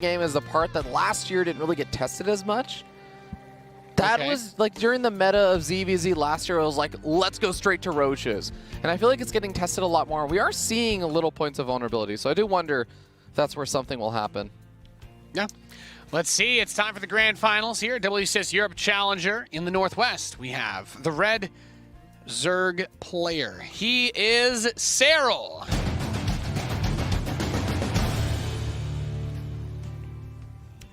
game is the part that last year didn't really get tested as much. That was like during the meta of ZvZ last year, it was like, let's go straight to Roaches. And I feel like it's getting tested a lot more. We are seeing little points of vulnerability, so I do wonder if that's where something will happen. Yeah. Let's see. It's time for the grand finals here. WCS Europe Challenger in the Northwest. We have the red Zerg player. He is Serral.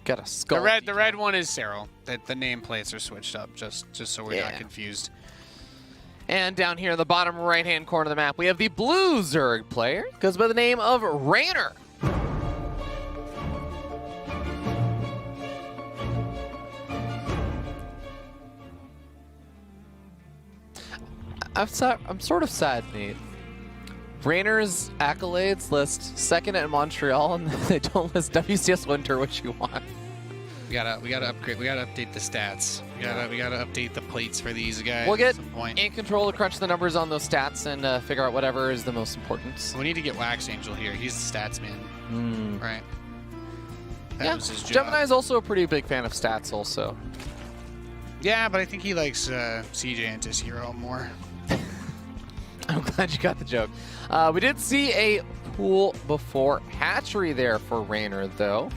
Got a skull. The red one is Serral. The nameplates are switched up just so we're not confused. And down here in the bottom right-hand corner of the map, we have the blue Zerg player. Goes by the name of Reynor. I'm sort of sad, Nate. Reynor's accolades list second at Montreal, and they don't list WCS Winter, which you want. We gotta upgrade. We gotta update the stats. We gotta update the plates for these guys. We'll get in control to crunch the numbers on those stats and figure out whatever is the most important. We need to get Wax Angel here. He's the stats man, right? That was his job. Gemini is also a pretty big fan of stats, also. Yeah, but I think he likes CJ Anti-Hero more. I'm glad you got the joke. We did see a pool before hatchery there for Reynor, though.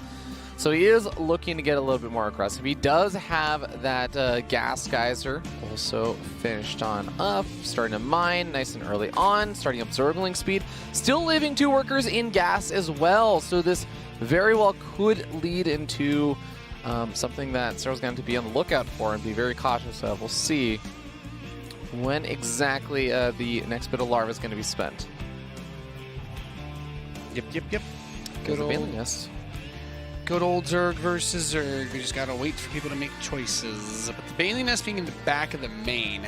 So he is looking to get a little bit more aggressive. He does have that gas geyser also finished on up, starting to mine nice and early on, starting up Zergling speed. Still leaving 2 workers in gas as well. So this very well could lead into something that Serral's going to be on the lookout for and be very cautious of. We'll see when exactly the next bit of larva is going to be spent. Yep. Good old nest. Good old Zerg versus Zerg. We just gotta wait for people to make choices. But the Bailey Nest being in the back of the main,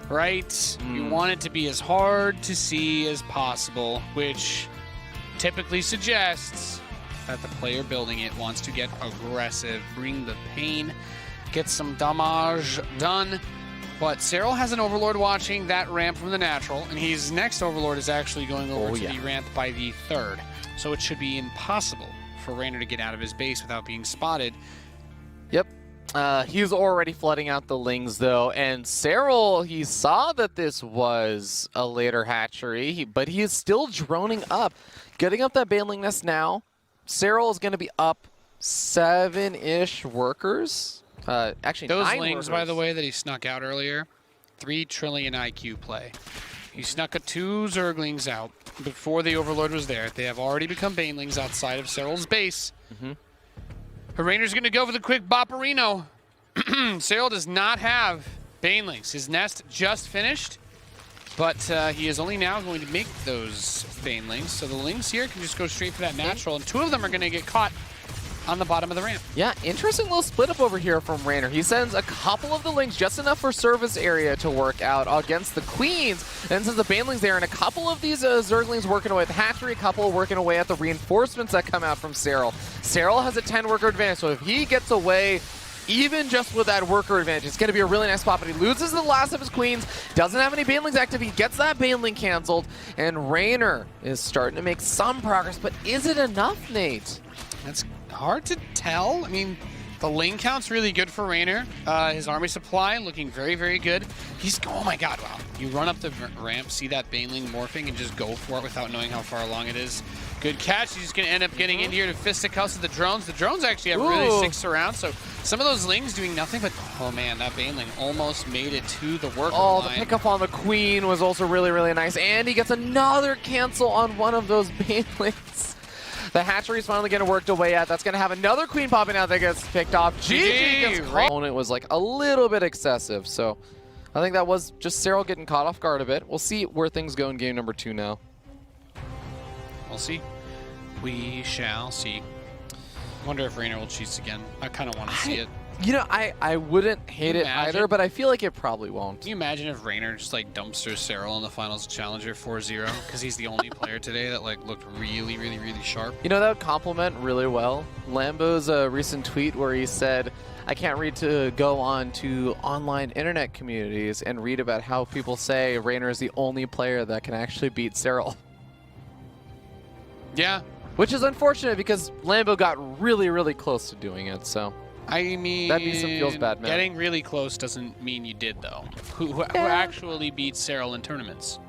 right? We want it to be as hard to see as possible, which typically suggests that the player building it wants to get aggressive, bring the pain, get some damage done. But Serral has an Overlord watching that ramp from the natural, and his next Overlord is actually going over to be ramped by the 3rd. So it should be impossible for Reynor to get out of his base without being spotted. Yep. He's already flooding out the Lings, though, and Serral, he saw that this was a later hatchery, but he is still droning up. Getting up that Baneling Nest now. Serral is going to be up 7-ish workers. Actually, those 9 Lings, workers. by the way, that he snuck out earlier, 3 trillion IQ play. He snuck 2 Zerglings out before the Overlord was there. They have already become Banelings outside of Serral's base. Reynor's going to go for the quick Bopperino. Serral does not have Banelings. His nest just finished, but he is only now going to make those Banelings. So the Lings here can just go straight for that natural, and 2 of them are going to get caught on the bottom of the ramp. Yeah, interesting little split up over here from Reynor. He sends a couple of the Lings, just enough for service area to work out against the Queens, and sends the Banelings there, and a couple of these Zerglings working away at the hatchery, a couple working away at the reinforcements that come out from Serral. Serral has a 10-worker advantage, so if he gets away even just with that worker advantage, it's going to be a really nice spot, but he loses the last of his Queens, doesn't have any Banelings active, he gets that Baneling canceled, and Reynor is starting to make some progress, but is it enough, Nate? That's hard to tell. I mean, the lane count's really good for Reynor. His army supply looking very, very good. He's, oh my god, wow. You run up the ramp, see that Baneling morphing, and just go for it without knowing how far along it is. Good catch. He's just going to end up getting in here to fisticuffs with the drones. The drones actually have really 6 surrounds, so some of those Lings doing nothing, but oh man, that Baneling almost made it to the worker line. The pickup on the Queen was also really, really nice, and he gets another cancel on one of those Banelings. The hatchery is finally getting worked away at. That's going to have another Queen popping out that gets picked off. GG gets caught. Opponent was like a little bit excessive, so I think that was just Serral getting caught off guard a bit. We'll see where things go in game number 2 now. We'll see. We shall see. Wonder if Reynor will cheese again. I kind of want to see it. You know, I wouldn't hate it either, but I feel like it probably won't. Can you imagine if Reynor just like dumpsters Serral in the finals Challenger 4-0 because he's the only player today that like looked really, really, really sharp? You know, that would complement really well Lambo's recent tweet where he said, I can't read to go on to online internet communities and read about how people say Reynor is the only player that can actually beat Serral. Yeah. Which is unfortunate because Lambo got really, really close to doing it, so. I mean, That means it feels bad, man. Getting really close doesn't mean you did, though. Who actually beats Serral in tournaments?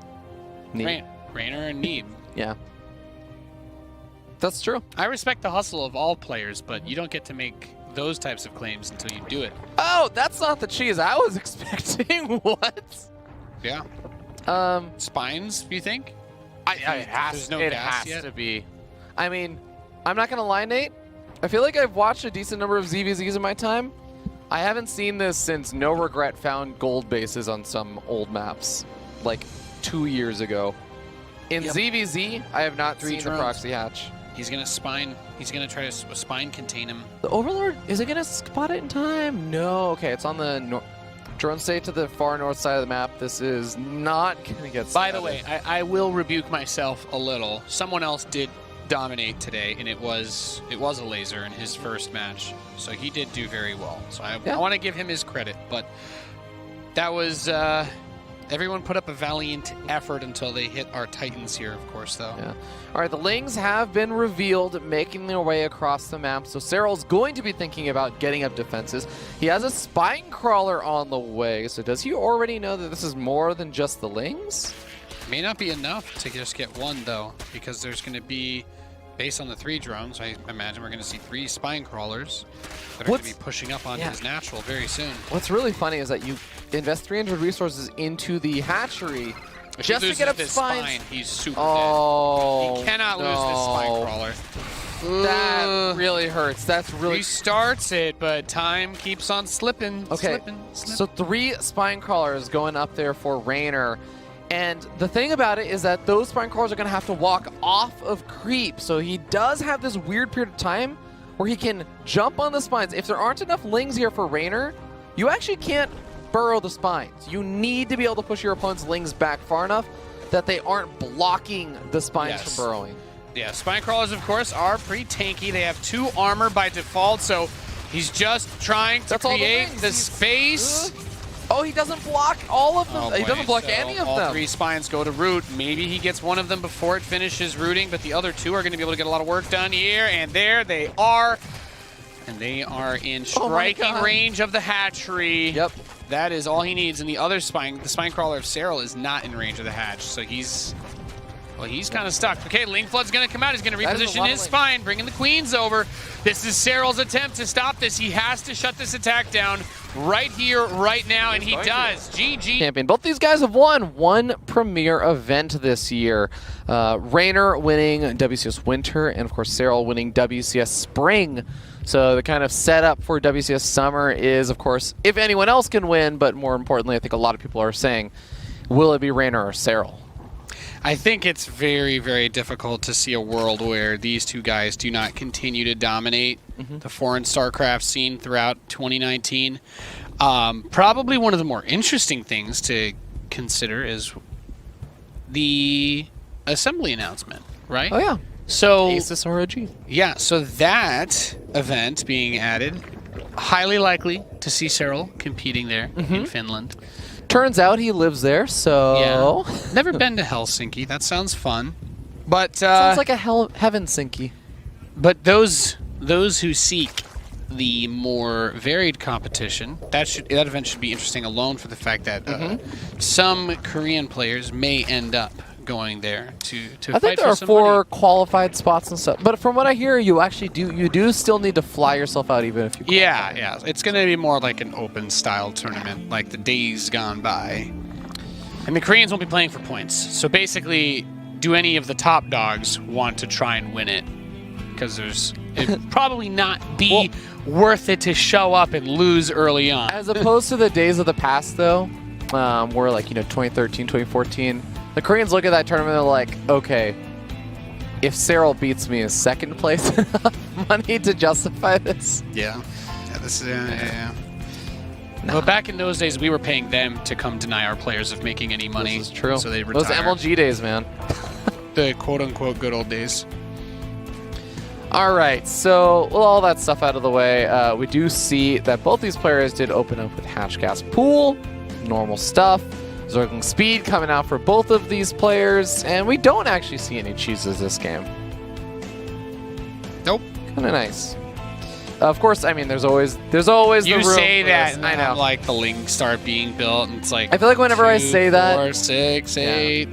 Neat. Reynor and Neeb. Yeah. That's true. I respect the hustle of all players, but you don't get to make those types of claims until you do it. Oh, that's not the cheese I was expecting. What? Yeah. Spines, you think? It There's no gas yet? to be. I mean, I'm not going to lie, Nate. I feel like I've watched a decent number of ZvZs in my time. I haven't seen this since No Regret found gold bases on some old maps, like 2 years ago. In ZvZ, I have not seen the proxy hatch. He's going to spine. He's going to try to spine contain him. The Overlord, is it going to spot it in time? No. Okay, it's on the drone stay to the far north side of the map. This is not going to get By the way, I will rebuke myself a little. Someone else did dominate today, and it was a laser in his first match, so he did do very well. So I want to give him his credit, but that was everyone put up a valiant effort until they hit our Titans here, of course, though. Yeah. All right, the Lings have been revealed, making their way across the map. So Serral's going to be thinking about getting up defenses. He has a spine crawler on the way. So does he already know that this is more than just the Lings? May not be enough to just get one, though, because there's going to be, based on the 3 drones, I imagine we're going to see 3 spine crawlers that are going to be pushing up onto his natural very soon. What's really funny is that you invest 300 resources into the hatchery just to get up spines. He's super dead. He cannot lose this spine crawler. That really hurts. That's really... He starts it, but time keeps on slipping. Okay, so 3 spine crawlers going up there for Reynor. And the thing about it is that those spine crawlers are going to have to walk off of creep. So he does have this weird period of time where he can jump on the spines. If there aren't enough Lings here for Reynor, you actually can't burrow the spines. You need to be able to push your opponent's Lings back far enough that they aren't blocking the spines from burrowing. Yeah, spine crawlers, of course, are pretty tanky. They have 2 armor by default, so he's just trying to create the space. Oh, he doesn't block all of them. He doesn't block any of them. All 3 spines go to root. Maybe he gets one of them before it finishes rooting, but the other 2 are going to be able to get a lot of work done here, and there they are. And they are in striking range of the hatchery. Yep. That is all he needs. And the other spine, the spine crawler of Serral, is not in range of the hatch, so he's kind of stuck. Okay, Ling Flood's going to come out. He's going to reposition his spine, bringing the queens over. This is Serral's attempt to stop this. He has to shut this attack down right here, right now, and he does. GG. Champion. Both these guys have won one premier event this year. Reynor winning WCS Winter, and of course Serral winning WCS Spring. So the kind of setup for WCS Summer is, of course, if anyone else can win, but more importantly, I think a lot of people are saying, will it be Reynor or Serral? I think it's very, very difficult to see a world where these 2 guys do not continue to dominate the foreign StarCraft scene throughout 2019. Probably one of the more interesting things to consider is the assembly announcement, right? Oh, yeah. So, Asus ROG. Yeah, so that event being added, highly likely to see Serral competing there in Finland. Turns out he lives there, so... Yeah. Never been to Helsinki. That sounds fun. But sounds like a heaven sinky. But those who seek the more varied competition, that event should be interesting alone for the fact that some Korean players may end up going there to I think there are 4 qualified spots and stuff. But from what I hear, you actually do still need to fly yourself out even if you qualify. Yeah. It's going to be more like an open style tournament, like the days gone by. And the Koreans won't be playing for points. So basically, do any of the top dogs want to try and win it? Because it'd probably not be worth it to show up and lose early on. As opposed to the days of the past, though, where like 2013, 2014. The Koreans look at that tournament and they're like, okay, if Serral beats me in 2nd place, enough money to justify this. Yeah. This is, Nah. Well, back in those days, we were paying them to come deny our players of making any money. This is true. So they retire. Those MLG days, man. The quote-unquote good old days. All right, so with all that stuff out of the way, we do see that both these players did open up with Hatch Gas Pool, normal stuff. Zergling Speed coming out for both of these players, and we don't actually see any cheeses this game. Kind of nice. Of course, I mean, there's always the room. You say for that, this. and I know. like the links start being built, and it's like I feel like whenever I 2, say that, 4, 6, 8.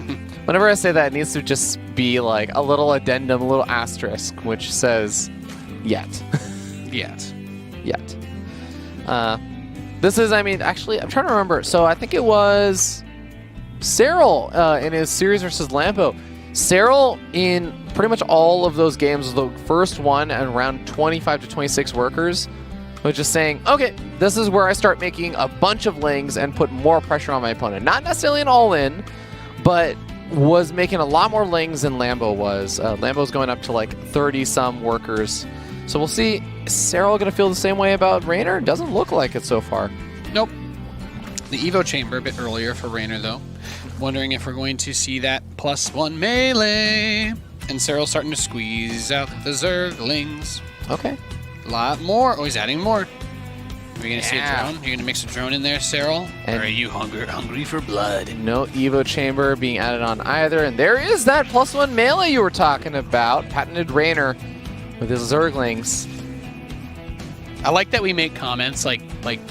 whenever I say that, it needs to just be like a little addendum, a little asterisk, which says yet. Yet. Yet. This is, I mean, actually, I'm trying to remember. So I think it was Serral in his series versus Lambo. Serral, in pretty much all of those games, was the first one at around 25 to 26 workers, was just saying, okay, this is where I start making a bunch of lings and put more pressure on my opponent. Not necessarily an all-in, but was making a lot more lings than Lambo was. Lambo's going up to like 30-some workers. So we'll see. Is Serral going to feel the same way about Reynor? Doesn't look like it so far. Nope. The Evo chamber a bit earlier for Reynor, though. Wondering if we're going to see that +1 melee. And Serral starting to squeeze out the Zerglings. Okay. A lot more. Oh, he's adding more. Are we going to see a drone? You're going to mix a drone in there, Serral? And or are you hungry for blood? No Evo chamber being added on either. And there is that +1 melee you were talking about. Patented Reynor with his Zerglings. I like that we make comments like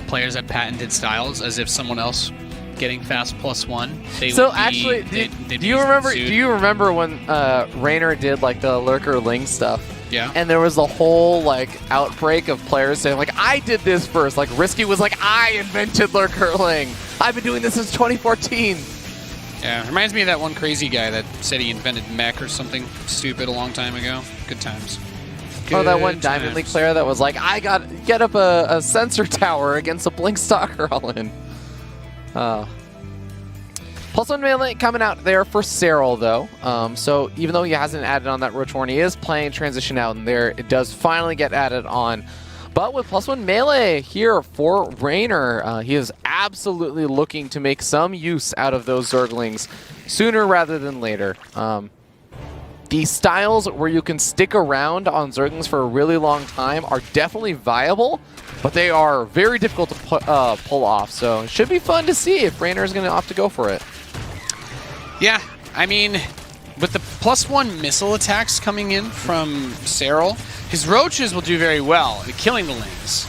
players have patented styles as if someone else getting fast +1. They So would be, actually, they'd do you be remember? sued. Do you remember when Reynor did like the lurker ling stuff? Yeah. And there was the whole like outbreak of players saying like, I did this first. Like Risky was like, I invented lurker ling. I've been doing this since 2014. Yeah, reminds me of that one crazy guy that said he invented mech or something stupid a long time ago. Good times. Oh, that one Good Diamond League times. player that was like, I got get up a sensor tower against a Blink Stalker all in. +1 melee coming out there for Serral, though. So even though he hasn't added on that Roach Horn, he is playing Transition out, and there it does finally get added on. But with +1 melee here for Reynor, he is absolutely looking to make some use out of those Zerglings sooner rather than later. The styles where you can stick around on Zerglings for a really long time are definitely viable, but they are very difficult to pull off. So it should be fun to see if Reynor is going to opt to go for it. Yeah, I mean, with the +1 missile attacks coming in from Serral, his roaches will do very well at killing the lings,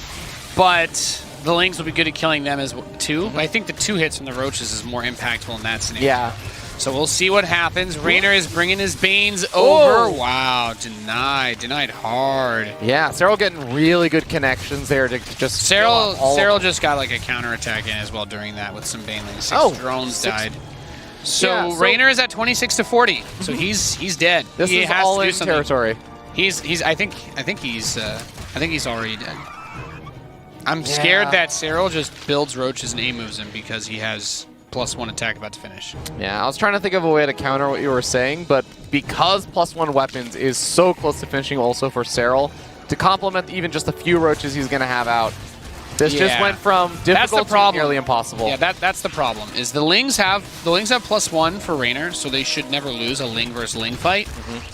but the lings will be good at killing them as well, too. I think the 2 hits from the roaches is more impactful in that scenario. Yeah. So we'll see what happens. Reynor is bringing his Banes over. Wow, denied hard. Yeah, Serral getting really good connections there to just kill off all of Serral them. just got like a counterattack in as well during that with some Banelings. 6 Oh, drones 6. died. So, Yeah, so- Reynor is at 26 to 40. So he's dead. This he is has all to do in something. territory. I think he's already dead. I'm scared that Serral just builds roaches and A moves him because he has +1 attack about to finish. Yeah, I was trying to think of a way to counter what you were saying, but because +1 weapons is so close to finishing also for Serral, to complement even just a few roaches he's going to have out, this just went from difficult to nearly impossible. Yeah, that's the problem. Is the lings have +1 for Reynor, so they should never lose a ling versus ling fight.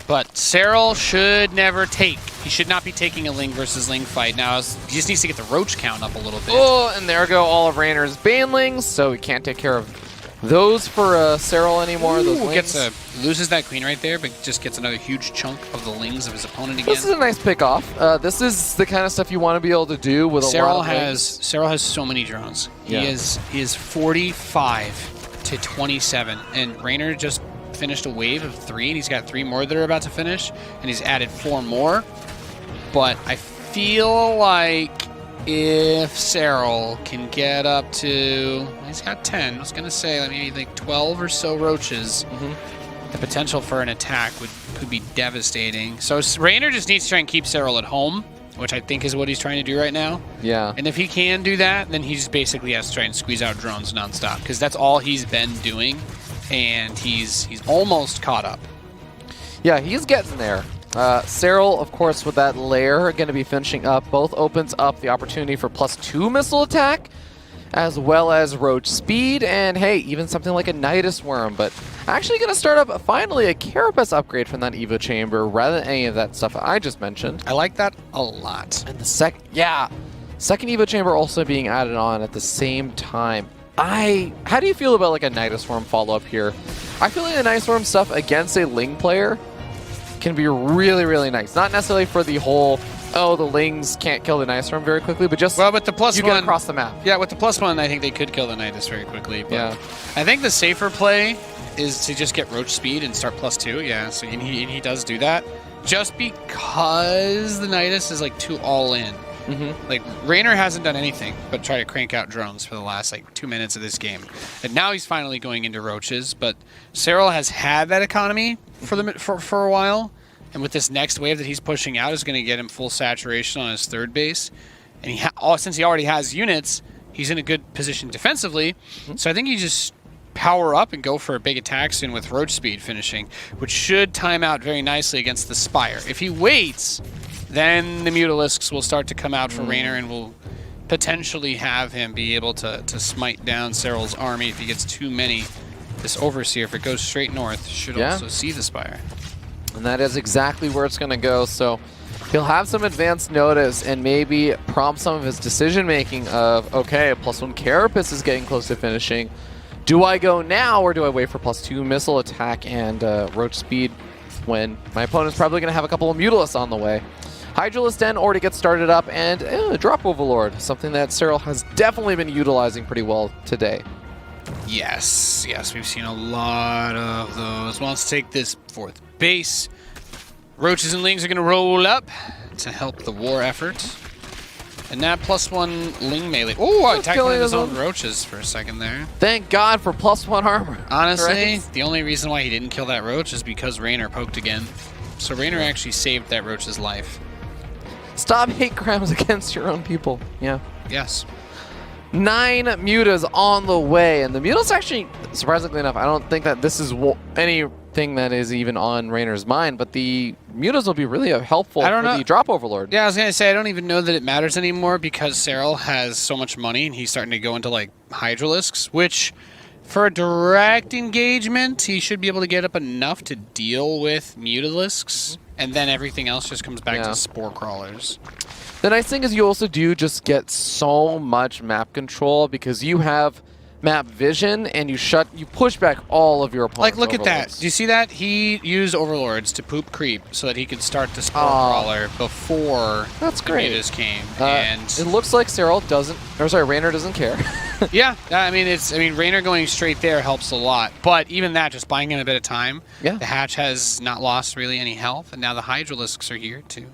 But Serral should never take. He should not be taking a ling versus ling fight. Now he just needs to get the roach count up a little bit. Oh, and there go all of Raynor's Banelings, so we can't take care of those for Serral anymore. Those lings. Loses that queen right there, but just gets another huge chunk of the lings of his opponent again. This is a nice pick-off. This is the kind of stuff you want to be able to do with a lot of lings. Serral has so many drones. Yeah. He is 45 to 27, and Reynor just finished a wave of 3, and he's got 3 more that are about to finish, and he's added 4 more. But I feel like if Serral can get up to, he's got 10, I was going to say maybe like 12 or so roaches, the potential for an attack could be devastating. So Reynor just needs to try and keep Serral at home, which I think is what he's trying to do right now. Yeah. And if he can do that, then he just basically has to try and squeeze out drones nonstop, because that's all he's been doing, and he's almost caught up. Yeah, he's getting there. Serral, of course, with that lair, going to be finishing up. Both opens up the opportunity for +2 missile attack, as well as roach speed, and hey, even something like a Nidus Worm. But actually going to start up finally a Carapace upgrade from that Evo chamber, rather than any of that stuff I just mentioned. I like that a lot. And the second Evo chamber also being added on at the same time. How do you feel about like a Nidus Worm follow-up here? I feel like the Nidus Worm stuff against a Ling player can be really, really nice. Not necessarily for the whole oh, the Lings can't kill the Nightstorm very quickly, but just well, with the plus you one get across the map. Yeah, with the +1, I think they could kill the Nidus very quickly. But Yeah. I think the safer play is to just get Roach speed and start +2. Yeah, so and he does do that. Just because the Nidus is like too all in. Like Reynor hasn't done anything but try to crank out drones for the last like 2 minutes of this game, and now he's finally going into roaches. But Serral has had that economy for a while, and with this next wave that he's pushing out is going to get him full saturation on his third base. And since he already has units, he's in a good position defensively. So I think he just power up and go for a big attack soon with Roach speed finishing, which should time out very nicely against the Spire. If he waits, then the Mutalisks will start to come out for Reynor and will potentially have him be able to smite down Serral's army if he gets too many. This Overseer, if it goes straight north, should also see the Spire. And that is exactly where it's going to go. So he'll have some advanced notice and maybe prompt some of his decision-making of, okay, +1 Carapace is getting close to finishing. Do I go now or do I wait for +2 missile attack and Roach speed when my opponent's probably going to have a couple of Mutalisks on the way? Hydralisk Den already gets started up, and Drop Overlord, something that Serral has definitely been utilizing pretty well today. Yes, we've seen a lot of those. Wants to take this 4th base. Roaches and Lings are going to roll up to help the war effort. And that +1 Ling melee. Oh, I attacked one of his own roaches for a second there. Thank God for +1 armor. Honestly, right? The only reason why he didn't kill that roach is because Reynor poked again. So Reynor actually saved that roach's life. Stop hate crimes against your own people. Yeah. Yes. 9 Mutas on the way, and the Mutas actually, surprisingly enough, I don't think that this is anything that is even on Raynor's mind, but the Mutas will be really helpful for the Drop Overlord. Yeah, I was going to say, I don't even know that it matters anymore because Serral has so much money and he's starting to go into like Hydralisks, which for a direct engagement, he should be able to get up enough to deal with Mutalisks, and then everything else just comes back to Spore Crawlers. The nice thing is you also do just get so much map control because you have map vision and you push back all of your opponents. Like, look at that. Do you see that? He used Overlords to poop creep so that he could start the Spore Crawler before the Mutas came. And it looks like Reynor doesn't care. Yeah, I mean, Reynor going straight there helps a lot. But even that, just buying him a bit of time, the Hatch has not lost really any health, and now the Hydralisks are here to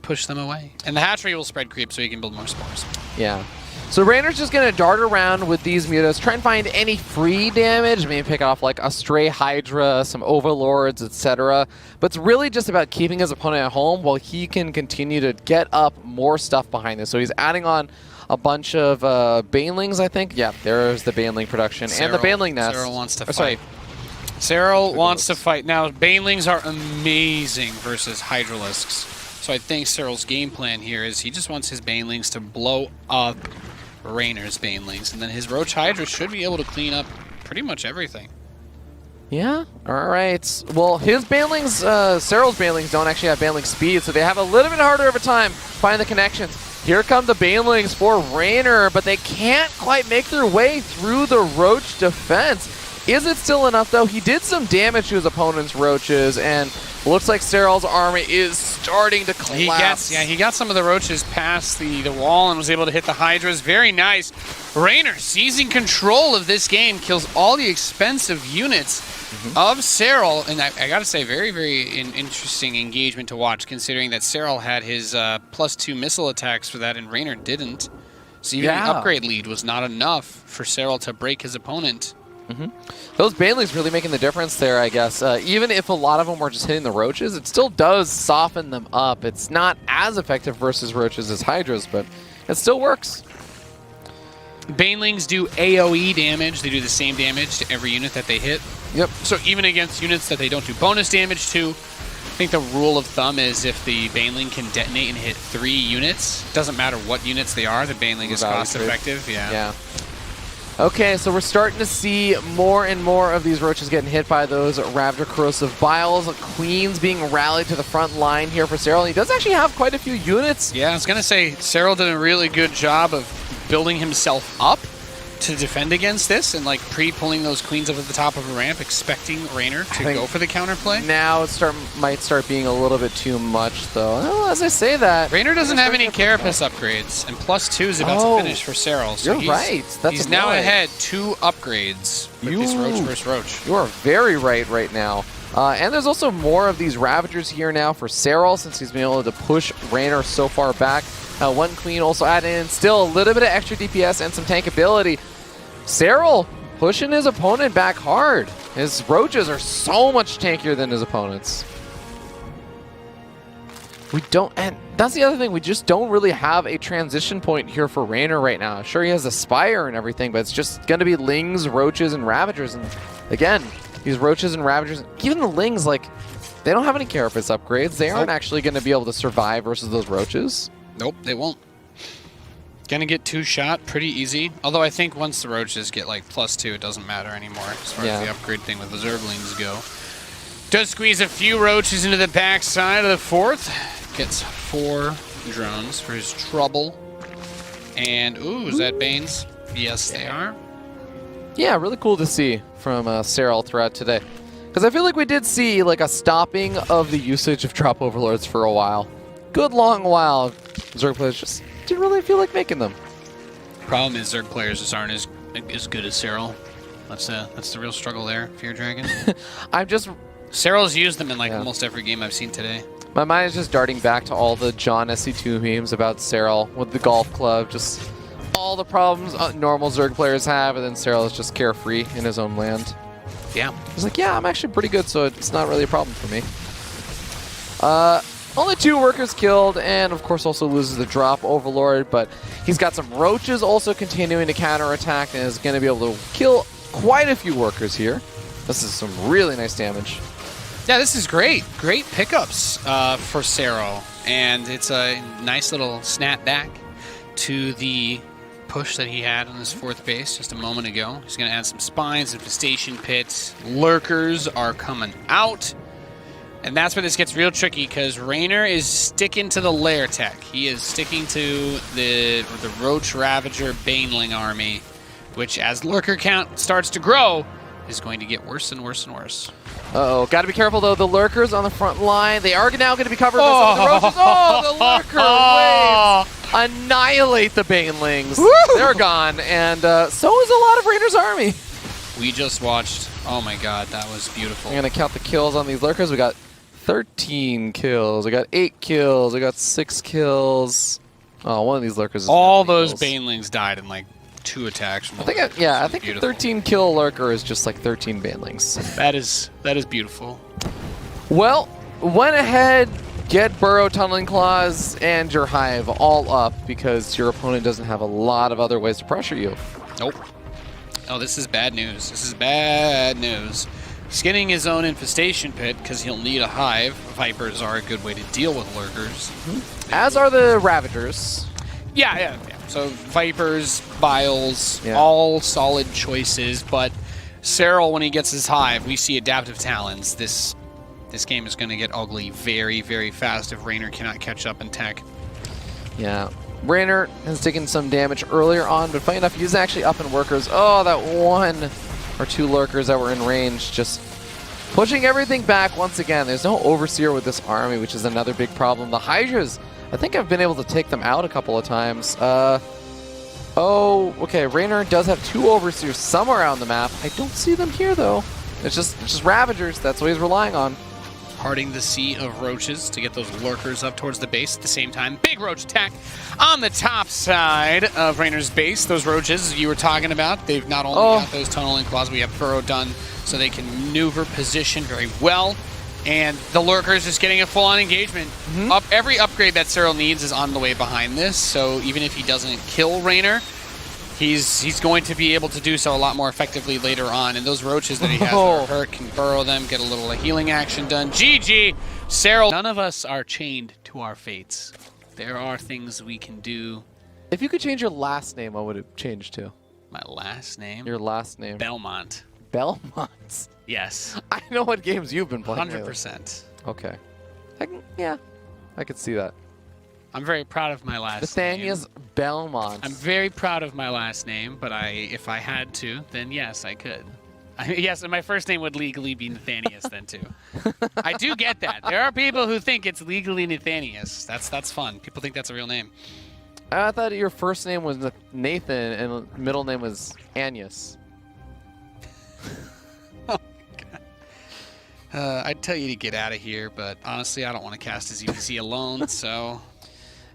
push them away. And the Hatchery will spread creep so he can build more spores. Yeah. So Raynor's just going to dart around with these Mutas, try and find any free damage, maybe pick off like a stray Hydra, some Overlords, etc. But it's really just about keeping his opponent at home while he can continue to get up more stuff behind this. So he's adding on a bunch of Banelings, I think. Yeah, there's the Baneling production and the Baneling nest. Serral wants to fight. Serral wants to fight. Now, Banelings are amazing versus Hydralisks. So I think Serral's game plan here is he just wants his Banelings to blow up Raynor's Banelings, and then his Roach Hydra should be able to clean up pretty much everything. Yeah, alright. Well, his Banelings, Serral's Banelings don't actually have Baneling speed, so they have a little bit harder of a time finding the connections. Here come the Banelings for Reynor, but they can't quite make their way through the Roach defense. Is it still enough, though? He did some damage to his opponent's Roaches, and looks like Serral's army is starting to collapse. He got some of the Roaches past the wall and was able to hit the Hydras. Very nice. Reynor seizing control of this game, kills all the expensive units of Serral. And I got to say, very, very interesting engagement to watch, considering that Serral had his +2 missile attacks for that, and Reynor didn't. So even the upgrade lead was not enough for Serral to break his opponent. Those Banelings really making the difference there, I guess. Even if a lot of them were just hitting the Roaches, it still does soften them up. It's not as effective versus Roaches as Hydras, but it still works. Banelings do AoE damage. They do the same damage to every unit that they hit. Yep. So even against units that they don't do bonus damage to, I think the rule of thumb is if the Baneling can detonate and hit 3 units, doesn't matter what units they are, the Baneling is cost effective. Yeah. Okay, so we're starting to see more and more of these Roaches getting hit by those Raptor Corrosive Biles. Queen's being rallied to the front line here for Serral. He does actually have quite a few units. Yeah, I was going to say, Serral did a really good job of building himself up to defend against this and like pre-pulling those queens up at the top of a ramp, expecting Reynor to go for the counterplay? Now it might start being a little bit too much, though. Well, as I say that, Reynor doesn't have any carapace upgrades, and +2 is about to finish for Serral. So you're right. He's now ahead 2 upgrades with this Roach versus Roach. You are very right now. And there's also more of these Ravagers here now for Serral, since he's been able to push Reynor so far back. One Queen also added in, still a little bit of extra DPS and some tank ability. Serral pushing his opponent back hard. His Roaches are so much tankier than his opponents. We don't, and that's the other thing, we just don't really have a transition point here for Reynor right now. Sure, he has a Spire and everything, but it's just going to be Lings, Roaches, and Ravagers. And again, these Roaches and Ravagers, even the Lings, like, they don't have any Carapace upgrades. They aren't actually going to be able to survive versus those Roaches. Nope, they won't. Gonna get 2-shot pretty easy. Although I think once the Roaches get like +2, it doesn't matter anymore as far as the upgrade thing with the Zerglings go. Does squeeze a few Roaches into the backside of the 4th. Gets 4 drones for his trouble. And, ooh, is that Banes? Yes, they are. Yeah, really cool to see from Serral throughout today. Because I feel like we did see like a stopping of the usage of Drop Overlords for a while. Good long while. Zerg players just didn't really feel like making them. Problem is Zerg players just aren't as good as Serral. That's the real struggle there, Fear Dragon. Serral's used them in like almost every game I've seen today. My mind is just darting back to all the John SC2 memes about Serral with the golf club, just all the problems normal Zerg players have, and then Serral is just carefree in his own land. Yeah. He's like, yeah, I'm actually pretty good, so it's not really a problem for me. Only 2 workers killed, and of course also loses the Drop Overlord, but he's got some Roaches also continuing to counterattack and is going to be able to kill quite a few workers here. This is some really nice damage. Yeah, this is great. Great pickups for Serral, and it's a nice little snap back to the push that he had on his 4th base just a moment ago. He's going to add some spines, infestation pits. Lurkers are coming out. And that's where this gets real tricky, because Reynor is sticking to the lair tech. He is sticking to the Roach Ravager Baneling army, which as lurker count starts to grow, is going to get worse and worse and worse. Uh-oh, got to be careful though. The Lurkers on the front line, they are now going to be covered by some of the Roaches. Oh, the Lurker waves annihilate the Banelings. Woo! They're gone, and so is a lot of Reynor's army. We just watched. Oh my god, that was beautiful. I'm going to count the kills on these Lurkers. We got 13 kills. I got 8 kills. I got 6 kills. Oh, one of these Lurkers is all those Banelings died in like 2 attacks. I think a 13 kill Lurker is just like 13 Banelings. That is beautiful. Well, went ahead, get Burrow, Tunneling Claws, and your Hive all up because your opponent doesn't have a lot of other ways to pressure you. Nope. Oh, this is bad news. This is bad news. He's getting his own infestation pit because he'll need a Hive. Vipers are a good way to deal with Lurkers. As are the Ravagers. Yeah. So Vipers, Biles, all solid choices. But Serral, when he gets his Hive, we see Adaptive Talons. This game is going to get ugly very, very fast if Reynor cannot catch up in tech. Yeah. Reynor has taken some damage earlier on, but funny enough, he's actually up in workers. Oh, that 1 or 2 Lurkers that were in range, just pushing everything back once again. There's no Overseer with this army, which is another big problem. The Hydras, I think I've been able to take them out a couple of times. Oh, okay, Reynor does have 2 Overseers somewhere around the map. I don't see them here, though. It's just Ravagers. That's what he's relying on. Parting the sea of Roaches to get those Lurkers up towards the base at the same time. Big Roach attack on the top side of Reynor's base. Those Roaches you were talking about, they've not only got those Tunneling Claws, we have Burrow done so they can maneuver position very well. And the Lurkers just getting a full-on engagement. Every upgrade that Serral needs is on the way behind this, so even if he doesn't kill Reynor, he's going to be able to do so a lot more effectively later on. And those Roaches that he has that are hurt can burrow them, get a little healing action done. GG, Serral. None of us are chained to our fates. There are things we can do. If you could change your last name, what would it change to? My last name? Your last name. Belmont. Belmont? Yes. I know what games you've been playing. 100%. Okay. I could see that. I'm very proud of my last Nathaniel's name. Belmont. I'm very proud of my last name, but if I had to, then yes, I could. Yes, and my first name would legally be Nathanius then too. I do get that. There are people who think it's legally Nathanius. That's fun. People think that's a real name. I thought your first name was Nathan and middle name was Agnes. I'd tell you to get out of here, but honestly, I don't want to cast a ZvZ alone, so...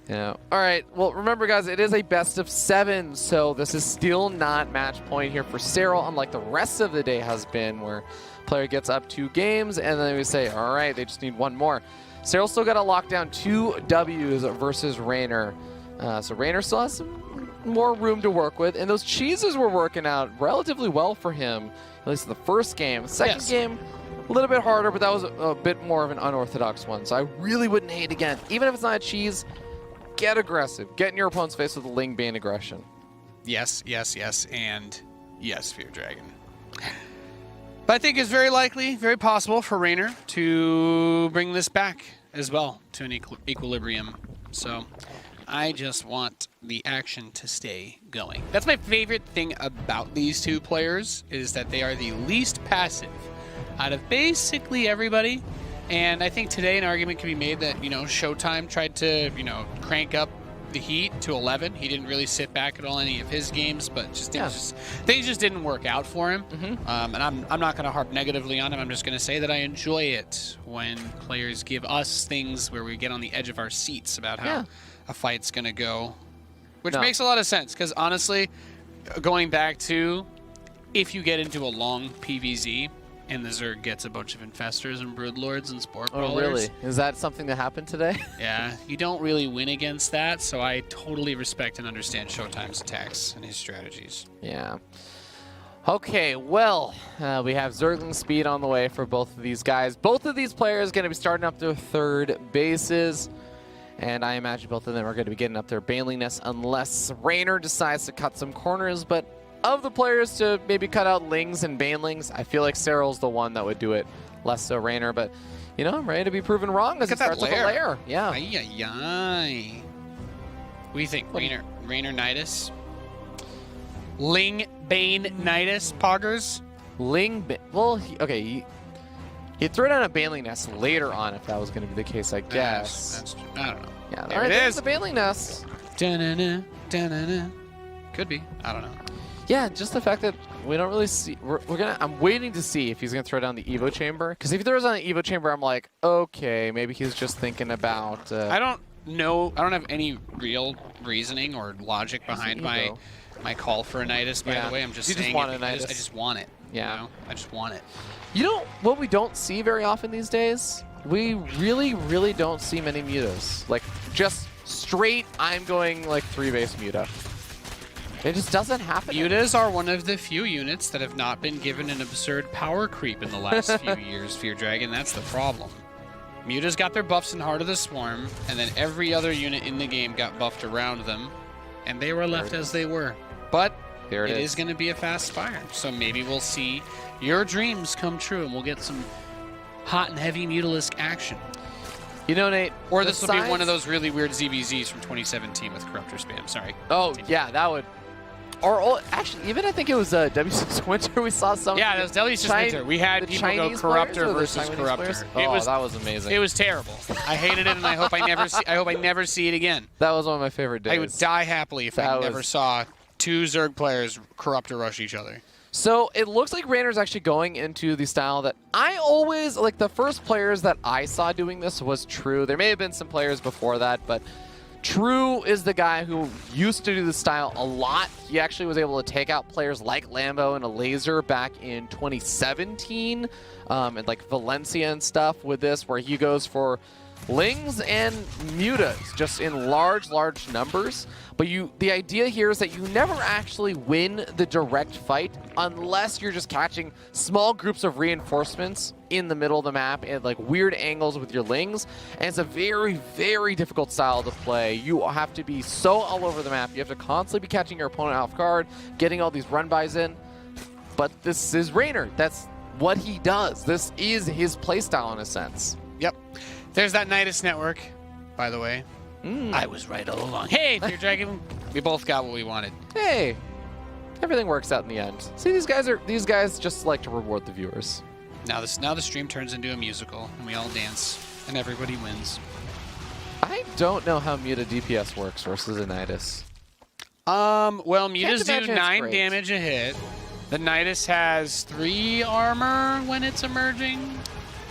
Yeah. All right. Well, remember, guys, it is a best of 7, so this is still not match point here for Serral, unlike the rest of the day has been, where player gets up 2 games, and then we say, all right, they just need 1 more. Serral still got to lock down 2 Ws versus Reynor. So Reynor still has some more room to work with, and those cheeses were working out relatively well for him, at least in the first game. Second game, a little bit harder, but that was a bit more of an unorthodox one. So I really wouldn't hate again. Even if it's not a cheese, get aggressive. Get in your opponent's face with a Ling Bane aggression. Yes, yes, yes, and yes, Fear Dragon. But I think it's very likely, very possible for Reynor to bring this back as well to an equilibrium. So I just want the action to stay going. That's my favorite thing about these 2 players, is that they are the least passive out of basically everybody. And I think today an argument can be made that, Showtime tried to, crank up the heat to 11. He didn't really sit back at all any of his games, but things just didn't work out for him. And I'm not going to harp negatively on him. I'm just going to say that I enjoy it when players give us things where we get on the edge of our seats about how a fight's going to go, which makes a lot of sense. Because honestly, going back to if you get into a long PvZ, and the Zerg gets a bunch of Infestors and Broodlords and Spore Crawlers. Oh, really? Is that something that happened today? Yeah, you don't really win against that, so I totally respect and understand Showtime's attacks and his strategies. Yeah. Okay, well, we have Zergling speed on the way for both of these guys. Both of these players going to be starting up their 3rd bases, and I imagine both of them are going to be getting up their Baneliness unless Reynor decides to cut some corners, but of the players to maybe cut out Lings and Banelings, I feel like Serral's the one that would do it, less so Reynor. But, I'm ready to be proven wrong as it starts with a lair. Yeah. Ay, ay, ay. What do you think, Reynor Nidus? Ling Bane Nidus, Poggers? Well, he'd throw down a Baneliness later on if that was going to be the case, I guess. I don't know. Yeah, there it is. The Baneliness. Da-na-na, da-na-na. Could be. I don't know. Yeah, just the fact that we don't really see. I'm waiting to see if he's gonna throw down the Evo Chamber. Because if he throws on the Evo Chamber, I'm like, okay, maybe he's just thinking about. I don't know. I don't have any real reasoning or logic behind my call for a Nidus. By the way, I'm just saying. Want a Nidus. I just want it. Yeah. I just want it. What we don't see very often these days? We really, really don't see many mutas. Like just straight. I'm going like 3-base muta. It just doesn't happen. Mutas are one of the few units that have not been given an absurd power creep in the last few years, Fear Dragon. That's the problem. Mutas got their buffs in Heart of the Swarm, and then every other unit in the game got buffed around them, and they were left as they were. But it is going to be a fast fire, so maybe we'll see your dreams come true, and we'll get some hot and heavy Mutalisk action. Nate. Or this will be one of those really weird ZvZs from 2017 with Corruptor spam. Sorry. Oh, yeah, that would... Or actually, even I think it was W6 Winter. We saw some. Yeah, it was W6 Winter. We had people Chinese go Corruptor versus Corruptor. Oh, that was amazing. It was terrible. I hated it, and I hope I never see it again. That was one of my favorite days. I would die happily if I never saw 2 Zerg players Corruptor rush each other. So it looks like Reynor's actually going into the style that I always like. The first players that I saw doing this was True. There may have been some players before that, but True is the guy who used to do the style a lot. He actually was able to take out players like Lambo and a laser back in 2017 and like Valencia and stuff with this, where he goes for Lings and Mutas just in large numbers. But the idea here is that you never actually win the direct fight unless you're just catching small groups of reinforcements in the middle of the map at like weird angles with your Lings. And it's a very, very difficult style to play. You have to be so all over the map. You have to constantly be catching your opponent off guard, getting all these run-bys in. But this is Reynor. That's what he does. This is his playstyle in a sense. Yep. There's that Nidus network, by the way. I was right all along. Hey, Fear Dragon, We both got what we wanted. Hey, everything works out in the end. See, these guys just like to reward the viewers. Now the stream turns into a musical, and we all dance, and everybody wins. I don't know how Muta DPS works versus a Nidus. Well, Mutas do imagine it's 9 great. damage a hit. The Nidus has 3 armor when it's emerging.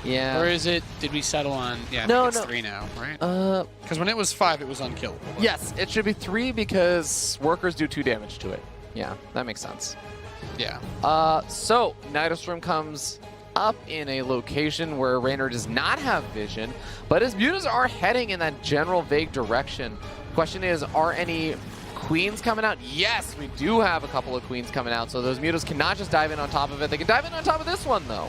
Yeah. Or is it, did we settle on, yeah, I No, think it's no. 3 now, right? Because when it was 5, it was unkillable. yes, it should be 3 because workers do 2 damage to it. Yeah, that makes sense. Yeah. So Nidus Storm comes up in a location where Reynor does not have vision, but his mutas are heading in that general vague direction. Question is, are any queens coming out? Yes, we do have a couple of queens coming out, so those mutas cannot just dive in on top of it. They can dive in on top of this one, though.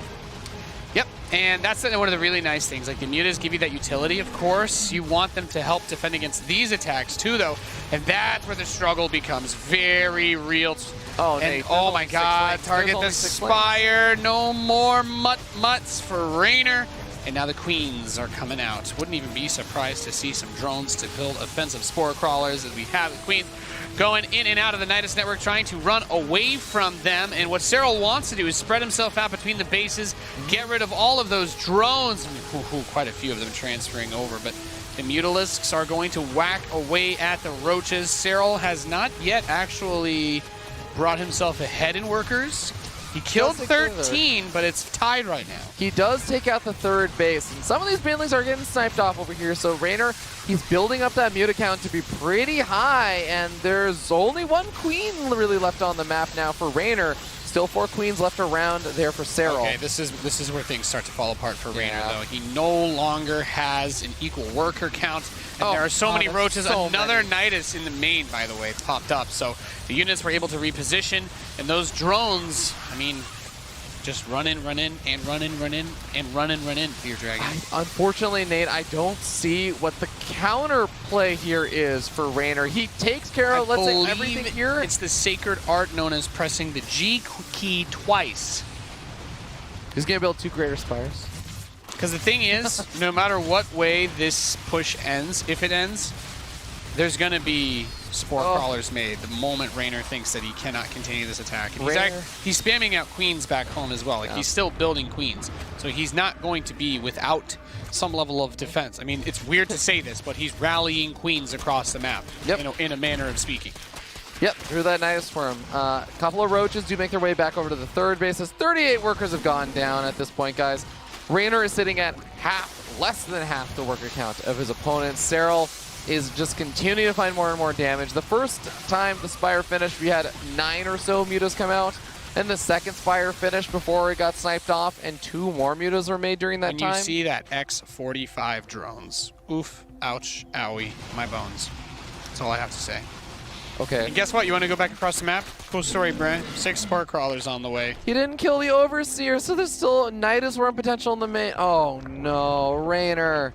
Yep, and that's one of the really nice things. Like, the mutas give you that utility, of course. You want them to help defend against these attacks, too, though. And that's where the struggle becomes very real. Oh, and Nate, oh my god, target the Spire. No more mutts for Reynor. And now the queens are coming out. Wouldn't even be surprised to see some drones to build offensive spore crawlers as we have the queens going in and out of the Nidus network, trying to run away from them. And what Serral wants to do is spread himself out between the bases, get rid of all of those drones. Quite a few of them transferring over, but the Mutalisks are going to whack away at the roaches. Serral has not yet actually brought himself ahead in workers. He killed 13, but it's tied right now. He does take out the third base, and some of these banelings are getting sniped off over here. So Reynor, he's building up that muta count to be pretty high, and there's only 1 queen really left on the map now for Reynor. Still 4 queens left around there for Serral. Okay, this is where things start to fall apart for Reynor, though. He no longer has an equal worker count, and there are so many roaches. Another Nidus in the main, by the way, popped up. So the units were able to reposition, and those drones, I mean, just run in, and run in, and run in for your dragon. Unfortunately, Nate, I don't see what the counter play here is for Reynor. He takes care of, let's say, everything here. It's the sacred art known as pressing the G key twice. He's going to build 2 greater spires. Because the thing is, no matter what way this push ends, if it ends, there's going to be spore crawlers made the moment Reynor thinks that he cannot continue this attack. And he's spamming out queens back home as well. Like, he's still building queens. So he's not going to be without some level of defense. I mean, it's weird to say this, but he's rallying queens across the map, in a manner of speaking. Yep, through that Nidus Swarm. A couple of roaches do make their way back over to the third bases. 38 workers have gone down at this point, guys. Reynor is sitting at less than half the worker count of his opponent. Serral is just continuing to find more and more damage. The first time the Spire finished, we had 9 or so mutas come out. And the second Spire finished before it got sniped off, and 2 more mutas were made during that time. And you see that X45 drones. Oof, ouch, owie, my bones. That's all I have to say. Okay. And guess what? You want to go back across the map? Cool story, Brent. 6 spore crawlers on the way. He didn't kill the Overseer, so there's still Nidus Worm potential in the main. Oh no, Reynor.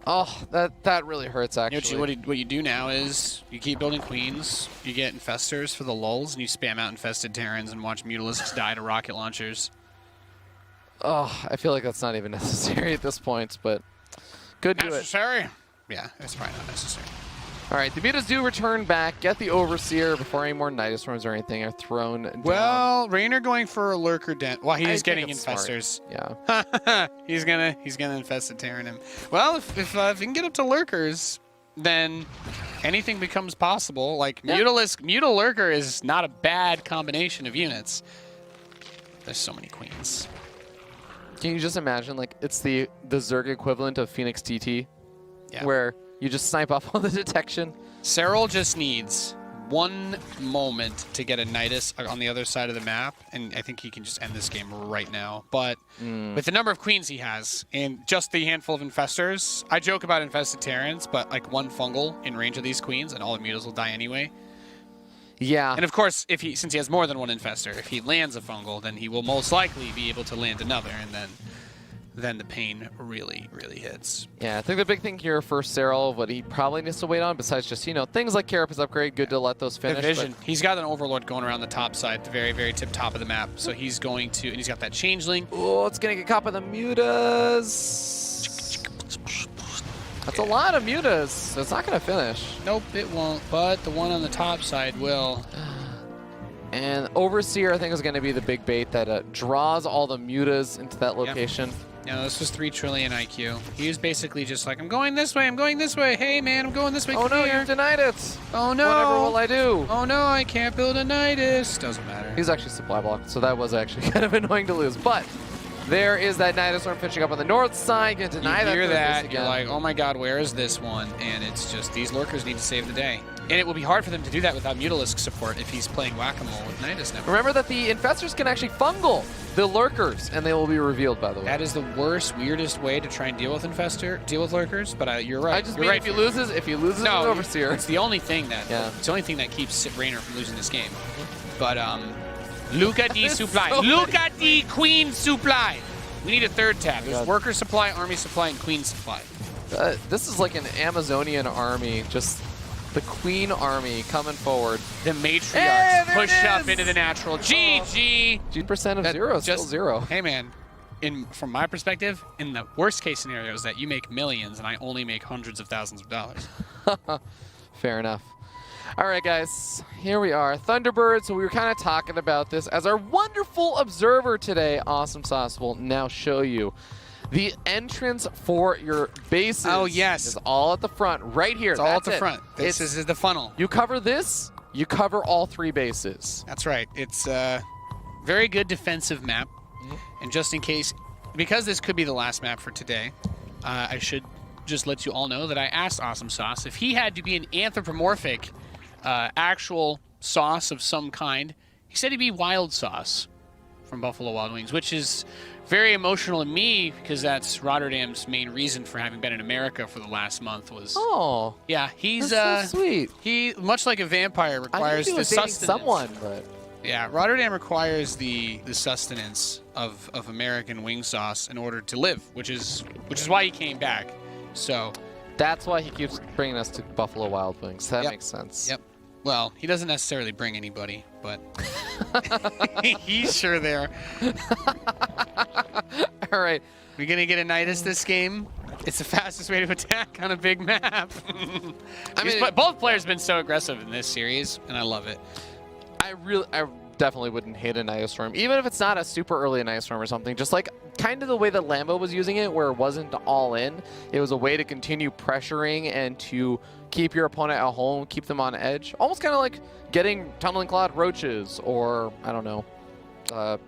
Oh, that really hurts, actually. What you do now is you keep building queens, you get infestors for the lulls, and you spam out infested Terrans and watch Mutalisks die to rocket launchers. Oh, I feel like that's not even necessary at this point, but could do it. Necessary? Yeah, it's probably not necessary. All right, the mutas do return back, get the Overseer before any more Nidus Worms or anything are thrown down. Well, Reynor going for a lurker dent. Well, he's getting infestors. Smart. Yeah. he's gonna infest the Terran him. Well, if he can get up to lurkers, then anything becomes possible. Like Muta Lurker is not a bad combination of units. There's so many queens. Can you just imagine, like, it's the Zerg equivalent of Phoenix TT, where you just snipe off all the detection? Serral just needs 1 moment to get a Nidus on the other side of the map, and I think he can just end this game right now. But with the number of queens he has, and just the handful of infestors, I joke about infested Terrans, but like 1 fungal in range of these queens, and all the mutas will die anyway. Yeah. And of course, since he has more than 1 infestor, if he lands a fungal, then he will most likely be able to land another, and then the pain really, really hits. Yeah, I think the big thing here for Serral, what he probably needs to wait on, besides just, things like Carapace upgrade, good to let those finish. The vision. He's got an Overlord going around the top side, the very, very tip top of the map. So he's going to, and he's got that Changeling. Oh, it's going to get caught by the mutas. That's a lot of mutas. It's not going to finish. Nope, it won't, but the one on the top side will. And Overseer, I think, is going to be the big bait that draws all the mutas into that location. No, this was 3 trillion IQ. He was basically just like, I'm going this way, I'm going this way. Hey, man, I'm going this way. Oh, no, you denied it. Oh, no. Whatever will I do? Oh, no, I can't build a Nidus. Doesn't matter. He's actually supply blocked, so that was actually kind of annoying to lose. But there is that Nidus Storm finishing up on the north side. Gonna deny that. You hear that, again. you're like, oh my god, where is this one? And it's just, these lurkers need to save the day. And it will be hard for them to do that without Mutalisk support if he's playing Whack-A-Mole with Nidus now. Remember that the Infestors can actually fungal the lurkers, and they will be revealed, by the way. That is the worst, weirdest way to try and deal with lurkers, but you're right. I just mean right. if he loses with Overseer. It's the only thing that it's the only thing that keeps Reynor from losing this game. But look at the supply. Look at the Queen supply. We need a third tab. There's worker supply, army supply, and queen supply. This is like an Amazonian army, just the queen army coming forward. The matriarchs push up into the natural. GG! G% of zero is still 0. Hey, man. From my perspective, in the worst case scenario is that you make millions and I only make hundreds of thousands of dollars. Fair enough. All right, guys, here we are. Thunderbird, so we were kind of talking about this. As our wonderful observer today, Awesome Sauce, will now show you. The entrance for your bases is all at the front, right here. It's all at the front. This is the funnel. You cover this, you cover all 3 bases. That's right. It's a very good defensive map. And just in case, because this could be the last map for today, I should just let you all know that I asked Awesome Sauce if he had to be an anthropomorphic actual sauce of some kind. He said he'd be Wild Sauce from Buffalo Wild Wings, which is very emotional to me because that's Rotterdam's main reason for having been in America for the last month was... Oh. Yeah, he's... That's so sweet. He, much like a vampire, requires the sustenance. Someone, but... Yeah, Rotterdam requires the sustenance of American wing sauce in order to live, which is why he came back. So... That's why he keeps bringing us to Buffalo Wild Wings. That makes sense. Yep. Well, he doesn't necessarily bring anybody, but he's sure there. All right. We're going to get a Nidus this game. It's the fastest way to attack on a big map. Both players have been so aggressive in this series, and I love it. I definitely wouldn't hate a Nidus Storm, even if it's not a super early Nidus Storm or something. Just like kind of the way that Lambo was using it, where it wasn't all in. It was a way to continue pressuring and to keep your opponent at home, keep them on edge. Almost kind of like getting Tunneling Cloud Roaches or, I don't know,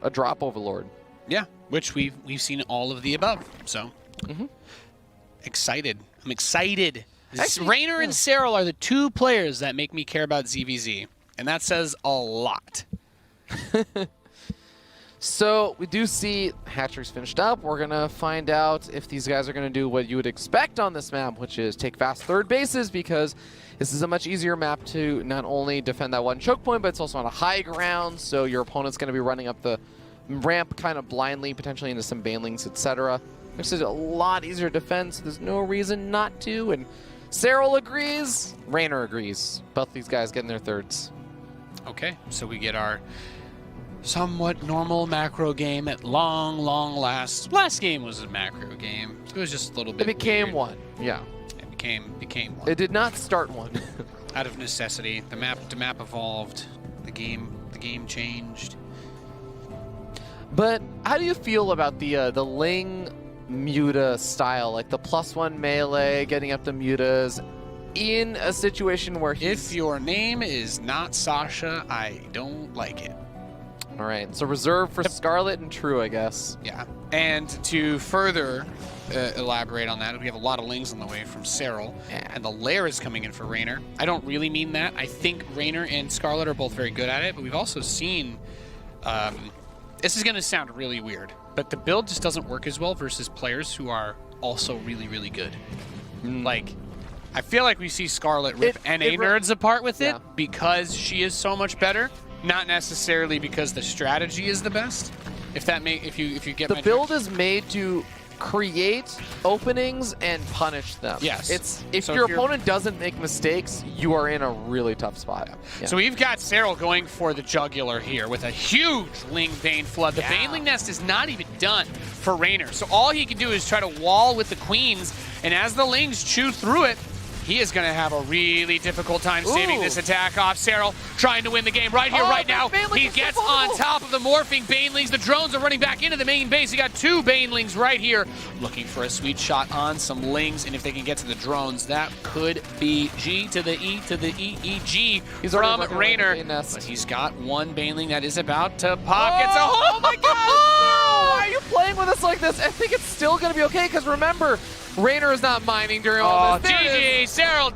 a Drop Overlord. Yeah, which we've seen all of the above. So excited. I'm excited. Reynor and Serral are the 2 players that make me care about ZvZ, and that says a lot. So we do see hatcheries finished up. We're going to find out if these guys are going to do what you would expect on this map, which is take fast third bases, because this is a much easier map to not only defend that one choke point, but it's also on a high ground, so your opponent's going to be running up the ramp kind of blindly, potentially into some banelings, etc. This is a lot easier to defend, so there's no reason not to. And Serral agrees. Reynor agrees. Both these guys getting their thirds. Okay, so we get our somewhat normal macro game at long last. Last game was a macro game. It was just a little bit It became weird. one, yeah. It became one. It did not start one. Out of necessity. The map evolved. The game changed. But how do you feel about the Ling Muta style, like the +1 melee, getting up the mutas in a situation where if your name is not Sasha, I don't like it. All right, so reserved for Scarlet and True, I guess. Yeah, and to further elaborate on that, we have a lot of Lings on the way from Serral, and the Lair is coming in for Reynor. I don't really mean that. I think Reynor and Scarlet are both very good at it, but we've also seen, this is going to sound really weird, but the build just doesn't work as well versus players who are also really, really good. Like, I feel like we see Scarlet rip NA nerds apart with it because she is so much better. Not necessarily because the strategy is the best. If you get the build is made to create openings and punish them. Yes. It's if So your if you're- opponent doesn't make mistakes, you are in a really tough spot. Yeah. So we've got Serral going for the jugular here with a huge Ling Bane Flood. The Baneling Nest is not even done for Reynor. So all he can do is try to wall with the queens, and as the Lings chew through it, he is going to have a really difficult time saving this attack off. Serral trying to win the game right here, right now. He gets on top of the morphing Banelings. The drones are running back into the main base. You got 2 Banelings right here looking for a sweet shot on some Lings. And if they can get to the drones, that could be G to the E to the E-E-G from Reynor. But he's got 1 Baneling that is about to pop. Oh my God! Why are you playing with us like this? I think it's still going to be okay because remember, Reynor is not mining during all this. There it is. GG, Serral